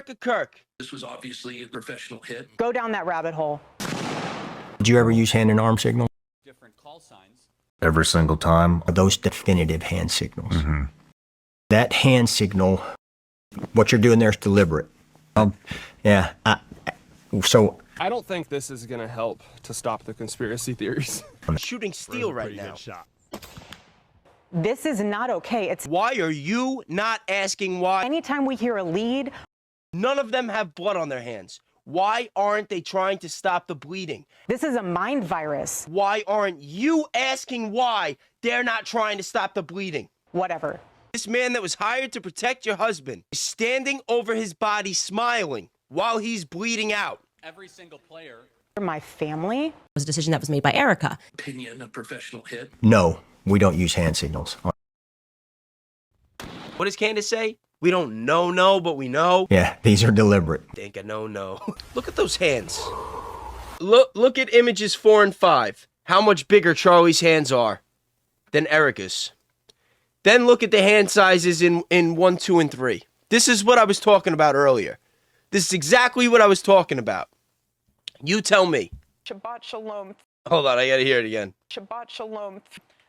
Erika Kirk. This was obviously a professional hit. Go down that rabbit hole. Did you ever use hand and arm signals? Different call signs. Every single time. Those definitive hand signals. That hand signal, what you're doing there is deliberate. Yeah. So I don't think this is going to help to stop the conspiracy theories. Shooting steel right now. This is not okay. It's Why are you not asking why? anytime we hear a lead, None of them have blood on their hands. Why aren't they trying to stop the bleeding? this is a mind virus. Why aren't you asking why they're not trying to stop the bleeding? Whatever. This man that was hired to protect your husband is standing over his body smiling while he's bleeding out. Every single player. For my family, It was a decision that was made by Erika. Opinion, a professional hit. no, we don't use hand signals. What does Candace say? We don't know, but we know. Yeah, these are deliberate. Think I know. Look at those hands. Look at images 4 and 5. How much bigger Charlie's hands are than Erika's. Then look at the hand sizes in 1, 2, and 3. This is what I was talking about earlier. This is exactly what I was talking about. You tell me. Shabbat shalom. Hold on, I gotta hear it again. Shabbat shalom.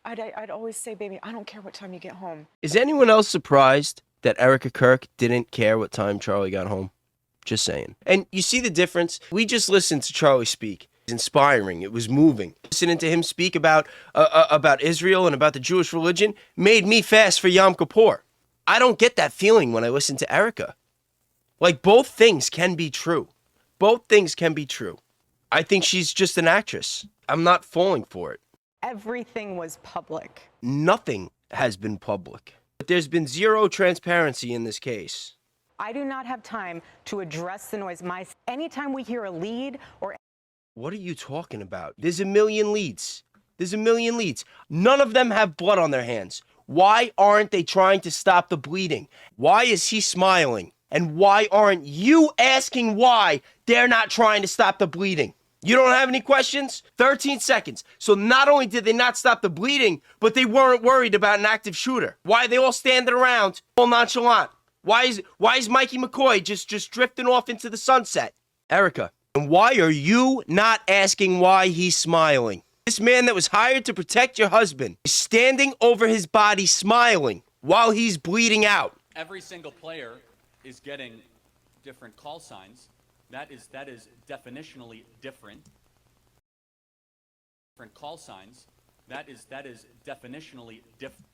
I'd always say, baby, I don't care what time you get home. Is anyone else surprised that Erika Kirk didn't care what time Charlie got home? Just saying. And you see the difference? We just listened to Charlie speak. It was inspiring. It was moving. Listening to him speak about Israel and about the Jewish religion made me fast for Yom Kippur. I don't get that feeling when I listen to Erika. Like, both things can be true. Both things can be true. I think she's just an actress. I'm not falling for it. everything was public. Nothing has been public. But there's been zero transparency in this case. I do not have time to address the noise. Anytime we hear a lead or What are you talking about? There's a million leads. None of them have blood on their hands. Why aren't they trying to stop the bleeding? Why is he smiling? And why aren't you asking why they're not trying to stop the bleeding? You don't have any questions? 13 seconds. So not only did they not stop the bleeding, but they weren't worried about an active shooter. Why are they all standing around, all nonchalant? Why is Mikey McCoy just drifting off into the sunset? Erika, and why are you not asking why he's smiling? This man that was hired to protect your husband is standing over his body smiling while he's bleeding out. Every single player is getting different call signs. That is definitionally different. Different call signs. That is definitionally different.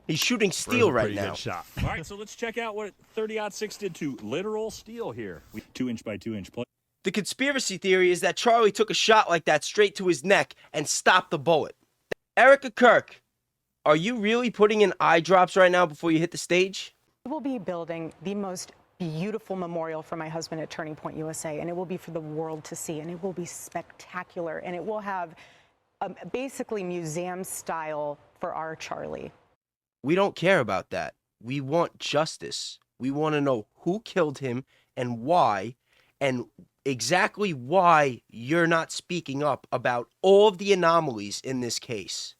He's shooting steel right now. Good shot. All right, so let's check out what 30-06 did to literal steel here. 2-inch by 2-inch play. The conspiracy theory is that Charlie took a shot like that straight to his neck and stopped the bullet. Erika Kirk, are you really putting in eye drops right now before you hit the stage? we will be building the most beautiful memorial for my husband at Turning Point USA, and it will be for the world to see, and it will be spectacular, and it will have basically museum style for our Charlie. We don't care about that. We want justice. We want to know who killed him and why, and exactly why you're not speaking up about all of the anomalies in this case.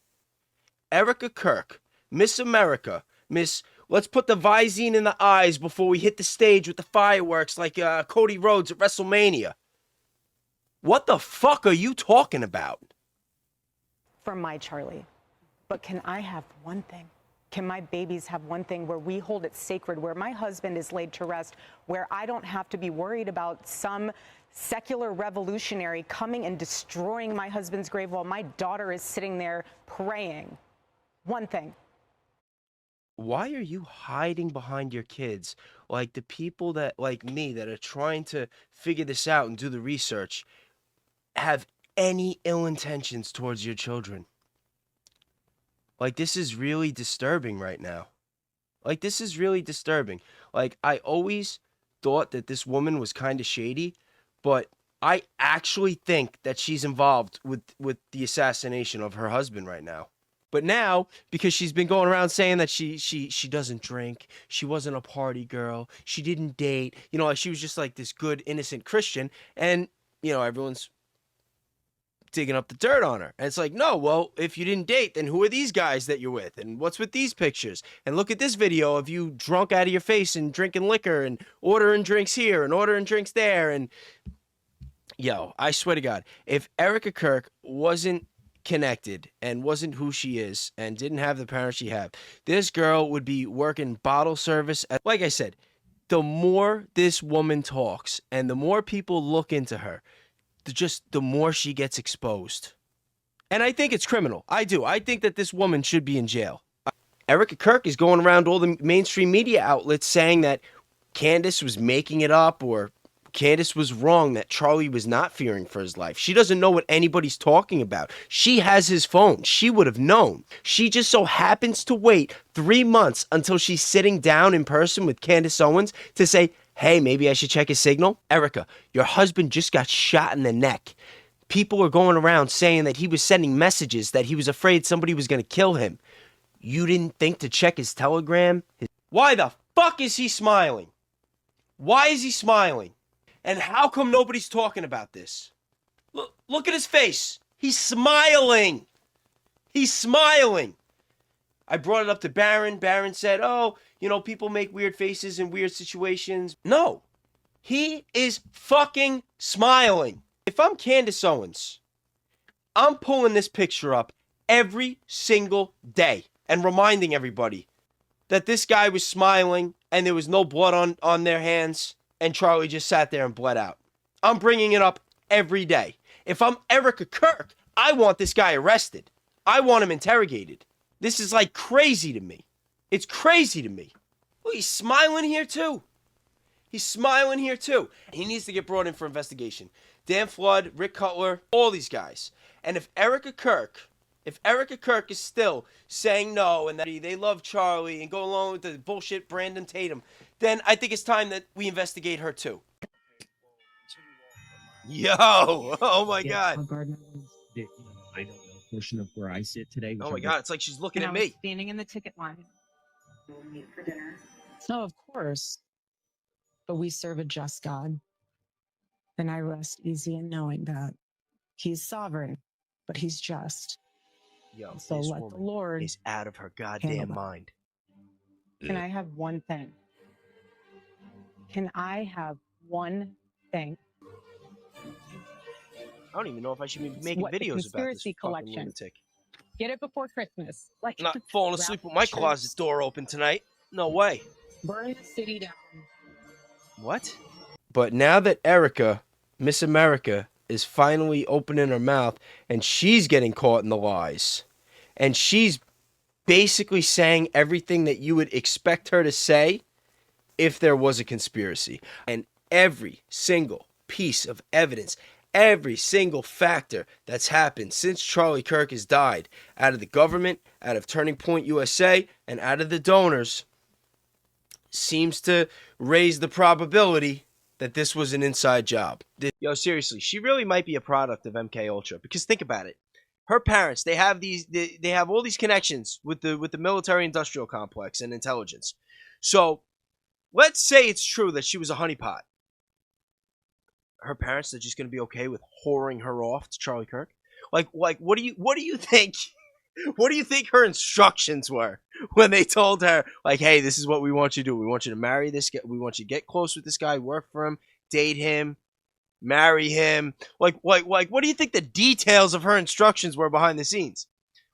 Erika Kirk, Miss America, Miss, let's put the Visine in the eyes before we hit the stage with the fireworks like Cody Rhodes at WrestleMania. What the fuck are you talking about? For my Charlie. But can I have one thing? Can my babies have one thing where we hold it sacred, where my husband is laid to rest, where I don't have to be worried about some secular revolutionary coming and destroying my husband's grave while my daughter is sitting there praying? One thing. Why are you hiding behind your kids like the people that, like me, that are trying to figure this out and do the research, have any ill intentions towards your children? Like, this is really disturbing right now. Like, this is really disturbing. Like, I always thought that this woman was kind of shady, but I actually think that she's involved with the assassination of her husband right now. But now, because she's been going around saying that she doesn't drink, she wasn't a party girl, she didn't date, you know, like she was just like this good, innocent Christian, and, you know, everyone's digging up the dirt on her. And it's like, no, well, if you didn't date, then who are these guys that you're with? And what's with these pictures? And look at this video of you drunk out of your face and drinking liquor and ordering drinks here and ordering drinks there. And yo, I swear to God, if Erika Kirk wasn't connected and wasn't who she is and didn't have the parents she had, this girl would be working bottle service. Like I said, the more this woman talks and the more people look into her, the more she gets exposed. And I think it's criminal. I do. I think that this woman should be in jail. Erika Kirk is going around all the mainstream media outlets saying that Candace was making it up, or Candace was wrong, that Charlie was not fearing for his life. She doesn't know what anybody's talking about. She has his phone. She would have known. She just so happens to wait 3 months until she's sitting down in person with Candace Owens to say, hey, maybe I should check his signal. Erika, your husband just got shot in the neck. People are going around saying that he was sending messages, that he was afraid somebody was going to kill him. You didn't think to check his telegram? Why the fuck is he smiling? Why is he smiling? And how come nobody's talking about this? Look at his face. He's smiling. He's smiling. I brought it up to Barron. Barron said, oh, you know, people make weird faces in weird situations. No. He is fucking smiling. If I'm Candace Owens, I'm pulling this picture up every single day and reminding everybody that this guy was smiling and there was no blood on their hands and Charlie just sat there and bled out. I'm bringing it up every day. If I'm Erika Kirk, I want this guy arrested. I want him interrogated. This is like crazy to me. It's crazy to me. Well, he's smiling here too. He's smiling here too. He needs to get brought in for investigation. Dan Flood, Rick Cutler, all these guys. And if Erika Kirk is still saying no and that they love Charlie and go along with the bullshit Brandon Tatum, then I think it's time that we investigate her too. Yo! Oh my God! I don't know portion of where I sit today. Oh my God! It's like she's looking at me. Standing in the ticket line. We'll meet for dinner. No, of course. But we serve a just God. And I rest easy in knowing that He's sovereign, but He's just. Yo, So this let the woman Lord is out of her goddamn handle it. mind. Can I have one thing? Can I have one thing? I don't even know if I should be making What, the videos about this conspiracy fucking collection? lunatic. Get it before Christmas. Like, I'm not falling asleep with my closet door open tonight. No way. burn the city down. What? But now that Erika, Miss America, is finally opening her mouth and she's getting caught in the lies, and she's basically saying everything that you would expect her to say if there was a conspiracy. And every single piece of evidence, every single factor that's happened since Charlie Kirk has died, out of the government, out of Turning Point USA, and out of the donors, seems to raise the probability that this was an inside job. Yo, seriously, she really might be a product of MK Ultra, because think about it. Her parents, they have all these connections with the military industrial complex and intelligence. So let's say it's true that she was a honeypot. Her parents are just going to be okay with whoring her off to Charlie Kirk? Like what do you think? What do you think her instructions were when they told her, like, hey, this is what we want you to do. We want you to marry this guy. We want you to get close with this guy, work for him, date him, marry him. Like, what do you think the details of her instructions were behind the scenes?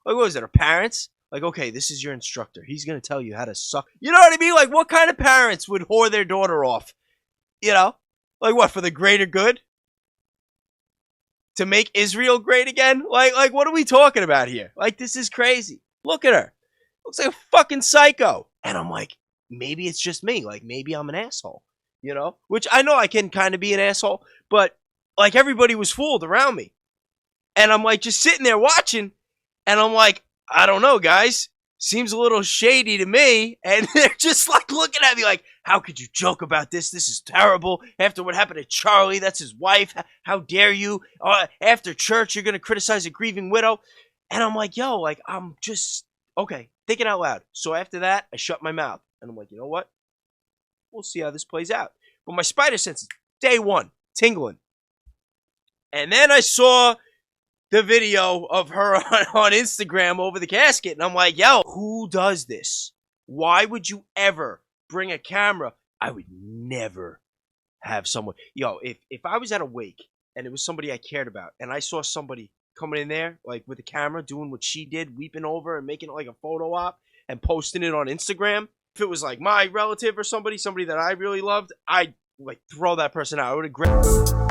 Like, what was it, her parents? Like, okay, this is your instructor. He's going to tell you how to suck. You know what I mean? Like, what kind of parents would whore their daughter off? You know? Like, what, for the greater good? To make Israel great again? Like, what are we talking about here? Like, this is crazy. Look at her. Looks like a fucking psycho. And I'm like, maybe it's just me. Like, maybe I'm an asshole. You know? Which I know I can kind of be an asshole, but, like, everybody was fooled around me. And I'm, like, just sitting there watching, and I'm like, I don't know, guys. Seems a little shady to me. And they're just, like, looking at me like, how could you joke about this? This is terrible. After what happened to Charlie, that's his wife. How dare you? After church, you're going to criticize a grieving widow. And I'm like, yo, like, I'm just, okay, thinking out loud. So after that, I shut my mouth. And I'm like, you know what? We'll see how this plays out. But my spider senses, day one, tingling. And then I saw the video of her on Instagram over the casket. And I'm like, yo, who does this? Why would you ever bring a camera? I would never have someone. Yo, if I was at a wake and it was somebody I cared about and I saw somebody coming in there like with a camera doing what she did, weeping over and making it like a photo op and posting it on Instagram, if it was like my relative or somebody that I really loved, I'd like throw that person out. I would have grabbed